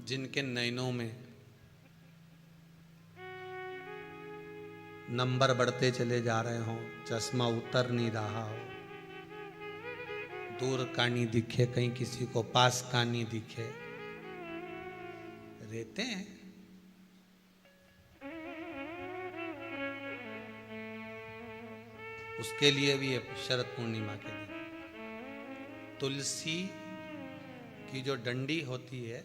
जिनके नयनों में नंबर बढ़ते चले जा रहे हों, चश्मा उतर नहीं रहा हो, दूर का नहीं दिखे, कहीं किसी को पास का नहीं दिखे, रहते हैं। उसके लिए भी है शरद पूर्णिमा के दिन तुलसी की जो डंडी होती है,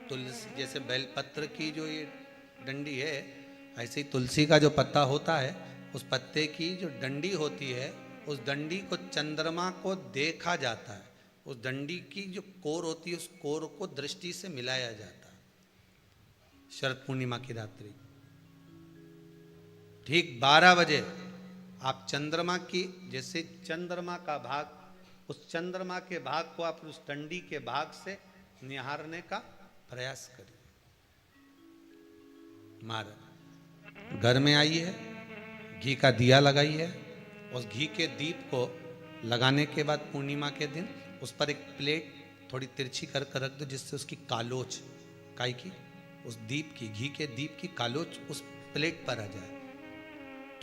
तुलसी जैसे बेलपत्र की जो ये डंडी है, ऐसे ही तुलसी का जो पत्ता होता है, उस पत्ते की जो डंडी होती है, उस डंडी को चंद्रमा को देखा जाता है। उस डंडी की जो कोर होती है, उस कोर को दृष्टि से मिलाया जाता है शरद पूर्णिमा की रात्रि। ठीक 12 बजे आप चंद्रमा की, जैसे चंद्रमा का भाग, उस चंद्रमा के भाग को आप उस डंडी के भाग से निहारने का प्रयास करिए। घर में आइए, घी का दिया लगाइए, उस घी के दीप को लगाने के बाद पूर्णिमा के दिन उस पर एक प्लेट थोड़ी तिरछी कर दो, जिससे उसकी कालोच काई की, उस दीप की, घी के दीप की कालोच उस प्लेट पर आ जाए।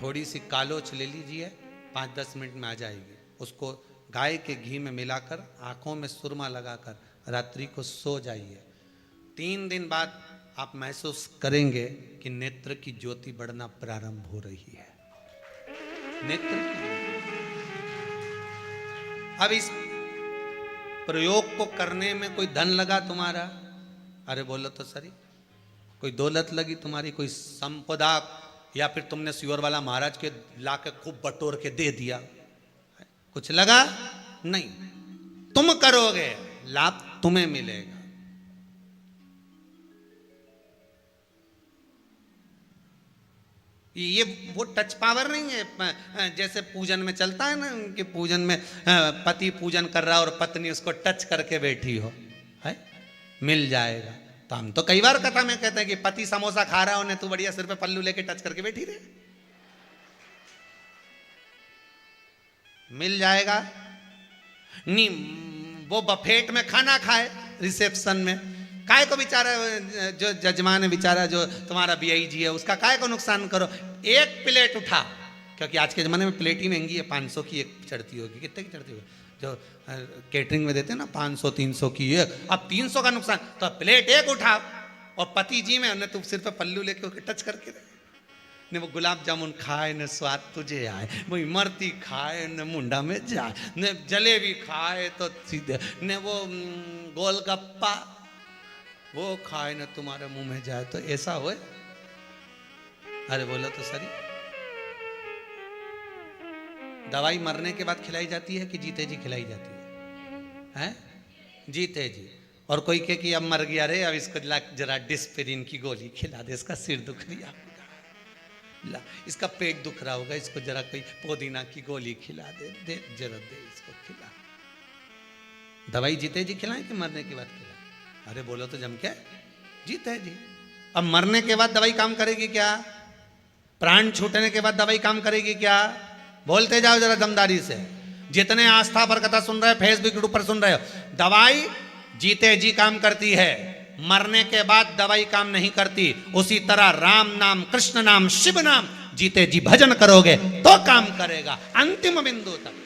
थोड़ी सी कालोच ले लीजिए, 5-10 मिनट में आ जाएगी। उसको गाय के घी में मिलाकर आंखों में सुरमा लगाकर रात्रि को सो जाइए। 3 दिन बाद आप महसूस करेंगे कि नेत्र की ज्योति बढ़ना प्रारंभ हो रही है। नेत्र अब इस प्रयोग को करने में कोई धन लगा तुम्हारा? अरे बोलो तो सही। कोई दौलत लगी तुम्हारी, कोई संपदा, या फिर तुमने सियोर वाला महाराज के लाके खूब बटोर के दे दिया, कुछ लगा? नहीं। तुम करोगे, लाभ तुम्हें मिलेगा। ये वो टच पावर नहीं है जैसे पूजन में चलता है ना, कि पूजन में पति पूजन कर रहा है और पत्नी उसको टच करके बैठी हो, है मिल जाएगा। तो हम तो कई बार कथा में कहते हैं कि पति समोसा खा रहा है, तू बढ़िया सिर पे पल्लू लेके टच करके बैठी रहे, मिल जाएगा। नहीं, वो बफेट में खाना खाए रिसेप्शन में, काय को बेचारा जो जजमान है बेचारा, जो तुम्हारा BI है, उसका काय को नुकसान करो। एक प्लेट उठा, क्योंकि आज के ज़माने में प्लेट ही महंगी है, 500 की एक चढ़ती होगी, कितने की चढ़ती होगी जो केटरिंग में देते हैं ना, 500-300 की एक। अब 300 का नुकसान, तो प्लेट एक उठा और पति जी में न तू सिर पे पल्लू लेके टच करके ने वो गुलाब जामुन खाए, न स्वाद तुझे आए, वो इमरती खाए, न मुंडा में जाए, न जलेबी खाए तो सीधे, न वो गोलगप्पा वो खाए न तुम्हारे मुंह में जाए, तो ऐसा होए? अरे बोलो तो सही। दवाई मरने के बाद खिलाई जाती है कि जीते जी खिलाई जाती है? हैं? जीते जी। और कोई कहे कि अब मर गया रे, अब इसको जरा डिस्पेरिन की गोली खिला दे, इसका सिर दुख रहा होगा, इसका पेट दुख रहा होगा, इसको जरा कोई पुदीना की गोली खिला दे, जरा दे इसको खिला। दवाई जीते जी खिलाएं कि मरने के बाद खिलाएं? अरे बोलो तो जम के, जीते जी। अब मरने के बाद दवाई काम करेगी क्या? प्राण छूटने के बाद दवाई काम करेगी क्या? बोलते जाओ जरा दमदारी से। जितने आस्था पर कथा सुन रहे, फेसबुक पर सुन रहे हो, दवाई जीते जी काम करती है, मरने के बाद दवाई काम नहीं करती। उसी तरह राम नाम, कृष्ण नाम, शिव नाम जीते जी भजन करोगे तो काम करेगा अंतिम बिंदु तक।